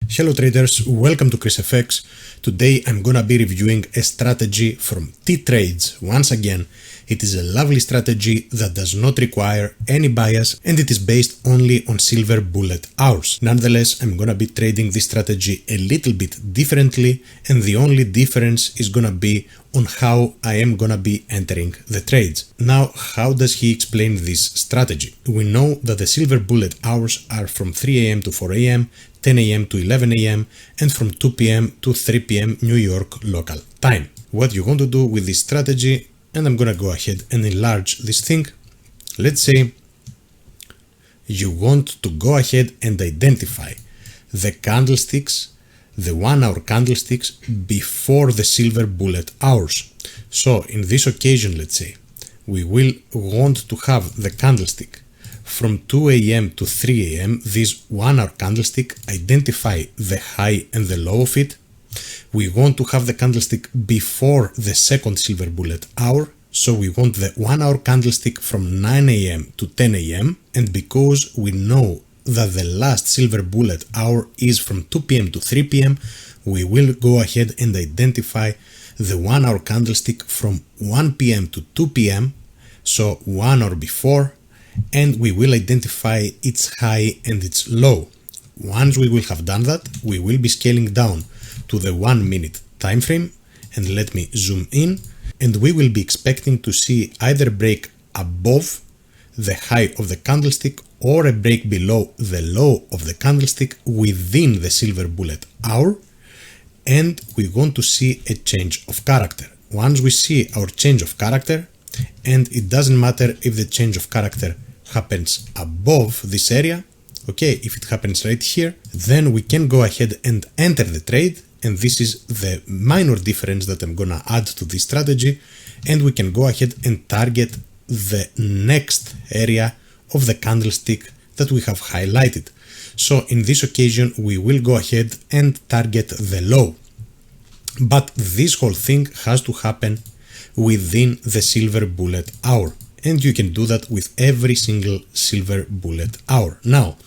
Hello traders, welcome to ChrisFX. Today I'm gonna be reviewing a strategy from TTrades. Once again, it is a lovely strategy that does not require any bias and it is based only on silver bullet hours. Nonetheless, I'm gonna be trading this strategy a little bit differently, and the only difference is gonna be on how I am gonna be entering the trades. Now, how does he explain this strategy? We know that the silver bullet hours are from 3 AM to 4 AM, 10 AM to 11 AM, and from 2 PM to 3 PM New York local time. What you want to do with this strategy, and I'm gonna go ahead and enlarge this thing. Let's say you want to go ahead and identify the candlesticks, the 1 hour candlesticks before the silver bullet hours. So in this occasion, let's say, we will want to have the candlestick from 2 AM to 3 AM, this 1 hour candlestick, identify the high and the low of it. We want to have the candlestick before the second silver bullet hour. So we want the 1 hour candlestick from 9 AM to 10 AM. And because we know that the last silver bullet hour is from 2 PM to 3 PM, we will go ahead and identify the 1 hour candlestick from 1 PM to 2 PM. So 1 hour before, and we will identify its high and its low. Once we will have done that, we will be scaling down to the 1 minute time frame, and let me zoom in, and we will be expecting to see either break above the high of the candlestick or a break below the low of the candlestick within the silver bullet hour, and we want to see a change of character. Once we see our change of character, and it doesn't matter if the change of character happens above this area, okay, if it happens right here, then we can go ahead and enter the trade, and this is the minor difference that I'm gonna add to this strategy, and we can go ahead and target the next area of the candlestick that we have highlighted. So in this occasion, we will go ahead and target the low, but this whole thing has to happen within the silver bullet hour. And you can do that with every single silver bullet hour. Now,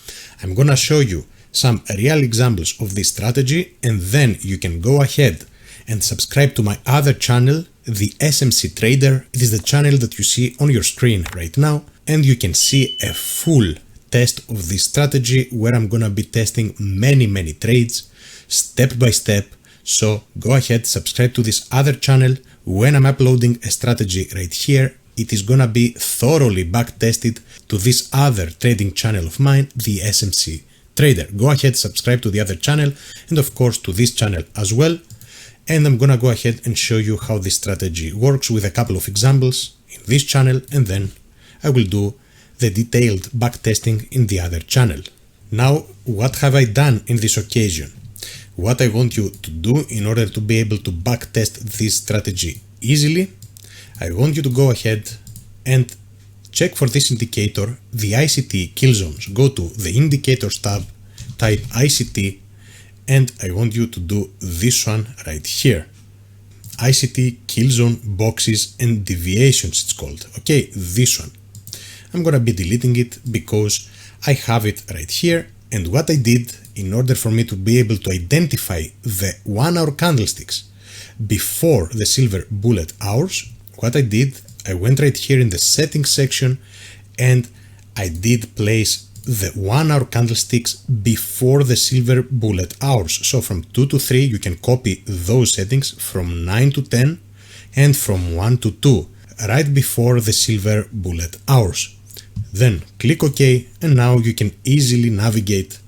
I'm gonna show you some real examples of this strategy, and then you can go ahead and subscribe to my other channel, the SMC Trader. It is the channel that you see on your screen right now, and you can see a full test of this strategy where I'm gonna be testing many trades step by step. So go ahead, subscribe to this other channel. When I'm uploading a strategy right here, it is gonna be thoroughly backtested to this other trading channel of mine, the SMC Trader. Go ahead, subscribe to the other channel, and of course to this channel as well. And I'm gonna go ahead and show you how this strategy works with a couple of examples in this channel, and then I will do the detailed backtesting in the other channel. Now, what have I done in this occasion? What I want you to do in order to be able to backtest this strategy easily, I want you to go ahead and check for this indicator, the ICT kill zones. Go to the indicators tab, type ICT, and I want you to do this one right here. ICT kill zone boxes and deviations, it's called. Okay, this one. I'm gonna be deleting it because I have it right here. And what I did in order for me to be able to identify the 1 hour candlesticks before the silver bullet hours, what I did, I went right here in the settings section and I did place the 1 hour candlesticks before the silver bullet hours. So from 2 to 3, you can copy those settings, from 9 to 10, and from 1 to 2, right before the silver bullet hours. Then click OK, and now you can easily navigate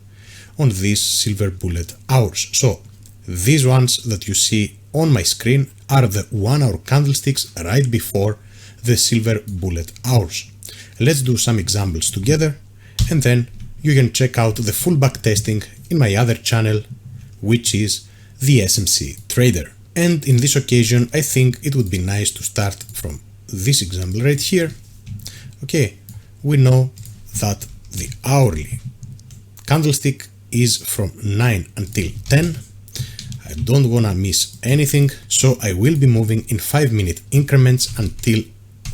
on these silver bullet hours. So these ones that you see on my screen are the 1 hour candlesticks right before the silver bullet hours. Let's do some examples together, and then you can check out the full backtesting in my other channel, which is the SMC Trader. And in this occasion, I think it would be nice to start from this example right here. Okay, we know that the hourly candlestick is from 9 until 10. I don't wanna miss anything, so I will be moving in 5-minute increments until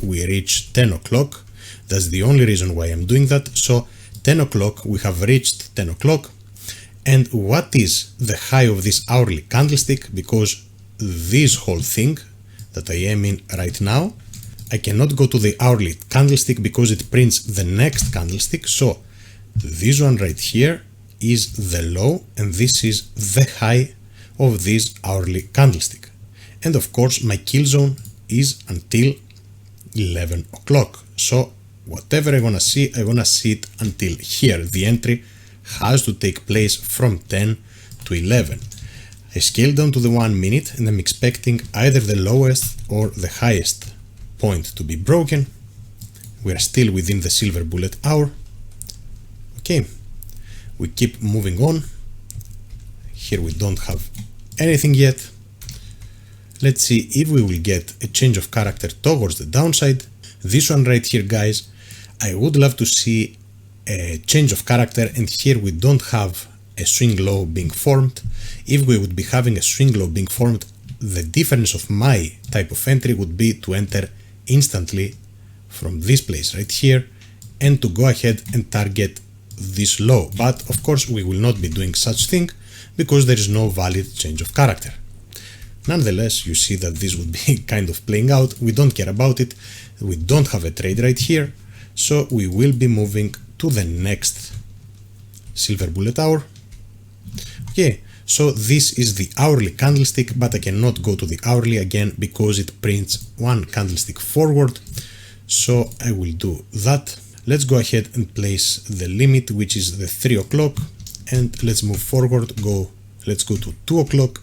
we reach 10 o'clock. That's the only reason why I'm doing that. So 10 o'clock, we have reached 10 o'clock, And what is the high of this hourly candlestick? Because this whole thing that I am in right now, I cannot go to the hourly candlestick because it prints the next candlestick. So this one right here is the low and this is the high of this hourly candlestick. And of course my kill zone is until 11 o'clock. So whatever I wanna see it until here. The entry has to take place from 10 to 11. I scale down to the 1 minute and I'm expecting either the lowest or the highest point to be broken. We are still within the silver bullet hour. Okay, we keep moving on. Here we don't have anything yet. Let's see if we will get a change of character towards the downside. This one right here, guys, I would love to see a change of character, and here we don't have a swing low being formed. If we would be having a swing low being formed, the difference of my type of entry would be to enter instantly from this place right here and to go ahead and target this low. But of course we will not be doing such thing because there is no valid change of character. Nonetheless, you see that this would be kind of playing out. We don't care about it. We don't have a trade right here. So we will be moving to the next silver bullet hour. Okay, so this is the hourly candlestick, but I cannot go to the hourly again because it prints one candlestick forward. So I will do that. Let's go ahead and place the limit, which is the 3 o'clock, and let's move forward. Let's go to 2 o'clock.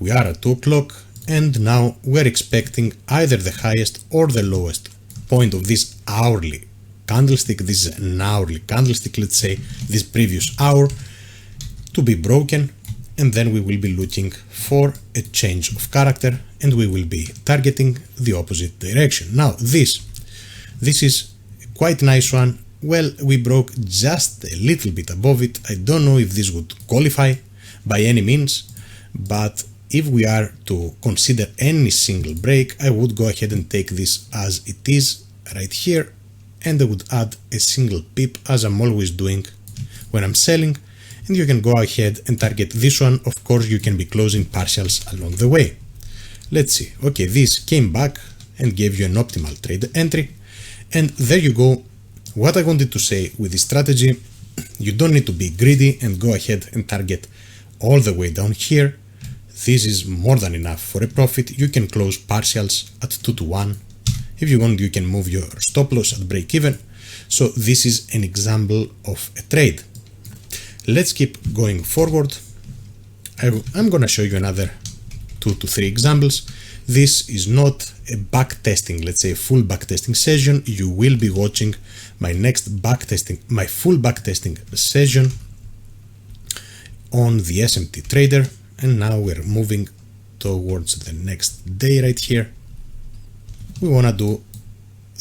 We are at 2 o'clock, and now we're expecting either the highest or the lowest point of this hourly candlestick. This is an hourly candlestick, let's say this previous hour, to be broken, and then we will be looking for a change of character and we will be targeting the opposite direction. Now this is quite nice one. Well, we broke just a little bit above it. I don't know if this would qualify by any means, but if we are to consider any single break, I would go ahead and take this as it is right here, and I would add a single pip as I'm always doing when I'm selling, and you can go ahead and target this one. Of course, you can be closing partials along the way. Let's see. Okay, this came back and gave you an optimal trade entry, and there you go. What I wanted to say with this strategy, you don't need to be greedy and go ahead and target all the way down here. This is more than enough for a profit. You can close partials at 2 to 1. If you want, you can move your stop loss at break even. So this is an example of a trade. Let's keep going forward. I'm gonna show you another 2 to 3 examples. This is not a back testing, let's say full back testing session. You will be watching my next back testing, my full back testing session on the SMT trader. And now we're moving towards the next day right here. We wanna do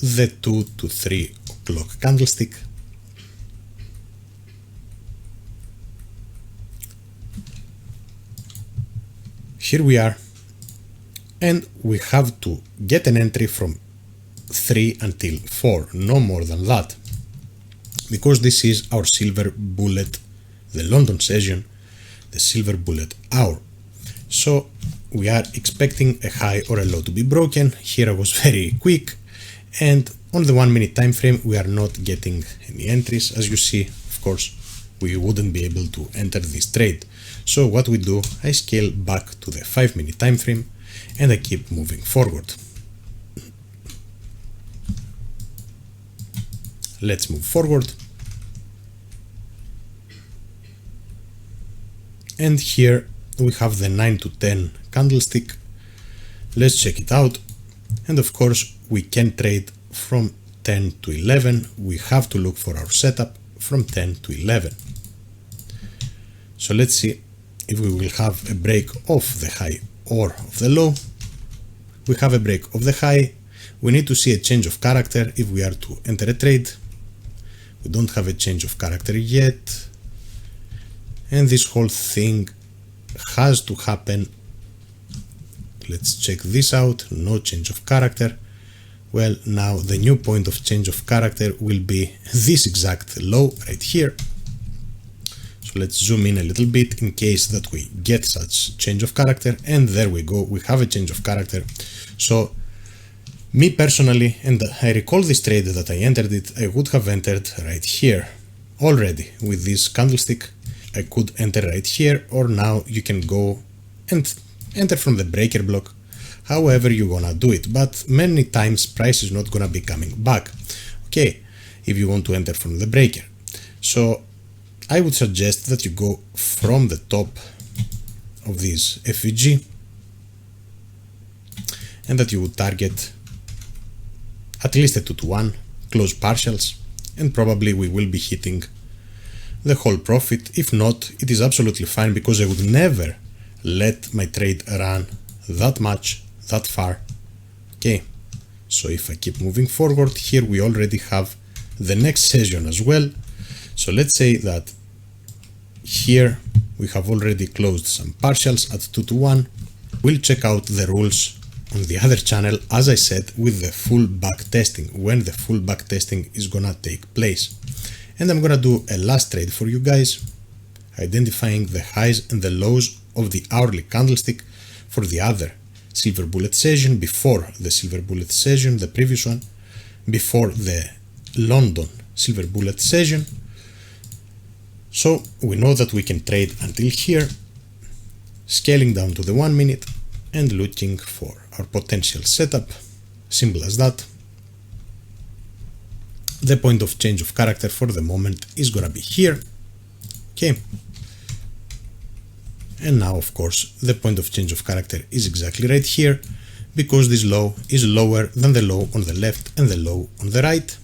the 2 to 3 o'clock candlestick. Here we are, and we have to get an entry from 3 until 4, no more than that, because this is our silver bullet, the London session, the silver bullet hour. So we are expecting a high or a low to be broken. Here I was very quick, and on the 1 minute time frame we are not getting any entries. As you see, of course, we wouldn't be able to enter this trade. So what we do, I scale back to the 5 minute time frame and I keep moving forward. Let's move forward. And here we have the 9 to 10 candlestick. Let's check it out. And of course we can trade from 10 to 11. We have to look for our setup from 10 to 11. So let's see if we will have a break of the high or of the low. We have a break of the high. We need to see a change of character if we are to enter a trade. We don't have a change of character yet. And this whole thing has to happen. Let's check this out. No change of character. Well, now the new point of change of character will be this exact low right here. So So let's zoom in a little bit in case that we get such change of character, and there we go, we have a change of character. So me personally, and I recall this trade that I entered it, I would have entered right here already with this candlestick. I could enter right here, or now you can go and enter from the breaker block, however you're gonna do it, but many times price is not gonna be coming back, okay, if you want to enter from the breaker. So I would suggest that you go from the top of this FVG and that you would target at least a 2-to-1, close partials, and probably we will be hitting the whole profit. If not, it is absolutely fine, because I would never let my trade run that much, that far. Okay, so if I keep moving forward, here we already have the next session as well. So let's say that here we have already closed some partials at 2-to-1. We'll check out the rules on the other channel, as I said, with the full back testing, when the full back testing is gonna take place. And I'm gonna do a last trade for you guys, identifying the highs and the lows of the hourly candlestick for the other silver bullet session, before the silver bullet session, the previous one, before the London silver bullet session. So we know that we can trade until here, scaling down to the 1 minute and looking for our potential setup. Simple as that. The point of change of character for the moment is gonna be here. Okay. And now, of course, the point of change of character is exactly right here, because this low is lower than the low on the left and the low on the right.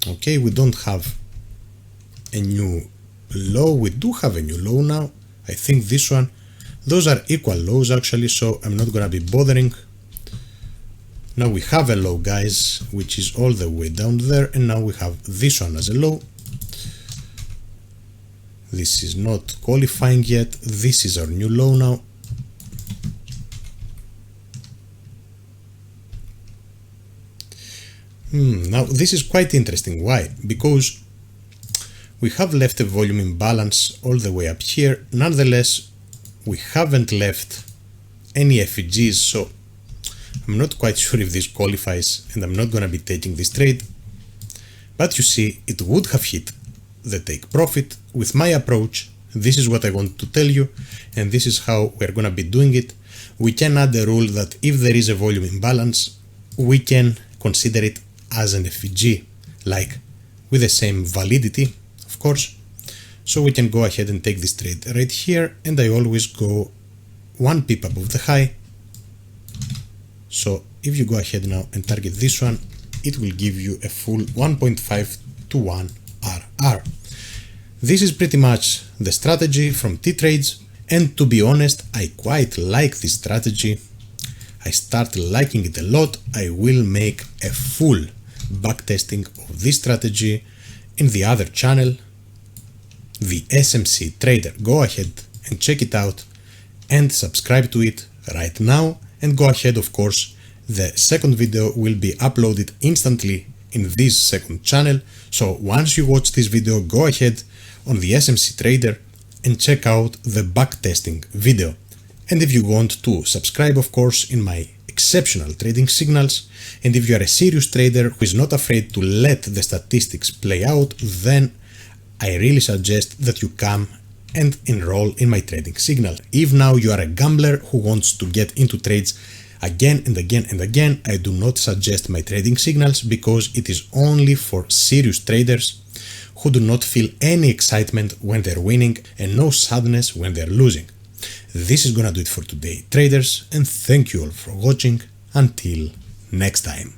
Okay, we don't have a new low. We do have a new low now. I think this one. Those are equal lows actually, so I'm not gonna be bothering. Now we have a low, guys, which is all the way down there, and now we have this one as a low. This is not qualifying yet. This is our new low now. Now this is quite interesting. Why? Because we have left a volume imbalance all the way up here. Nonetheless, we haven't left any FEGs, so I'm not quite sure if this qualifies, and I'm not gonna be taking this trade. But you see, it would have hit the take profit. With my approach, this is what I want to tell you, and this is how we're gonna be doing it. We can add the rule that if there is a volume imbalance, we can consider it as an FEG, like with the same validity, of course. So we can go ahead and take this trade right here, and I always go 1 pip above the high. So if you go ahead now and target this one, it will give you a full 1.5 to 1 RR. This is pretty much the strategy from TTrades, and to be honest, I quite like this strategy. I start liking it a lot. I will make a full backtesting of this strategy in the other channel, the SMC Trader. Go ahead and check it out and subscribe to it right now, and go ahead, of course, the second video will be uploaded instantly in this second channel. So once you watch this video, go ahead on the SMC Trader and check out the backtesting video. And if you want to subscribe, of course, in my exceptional trading signals, and if you are a serious trader who is not afraid to let the statistics play out, then I really suggest that you come and enroll in my trading signal. If now you are a gambler who wants to get into trades again and again and again, I do not suggest my trading signals, because it is only for serious traders who do not feel any excitement when they're winning and no sadness when they're losing. This is gonna do it for today, traders, and thank you all for watching. Until next time.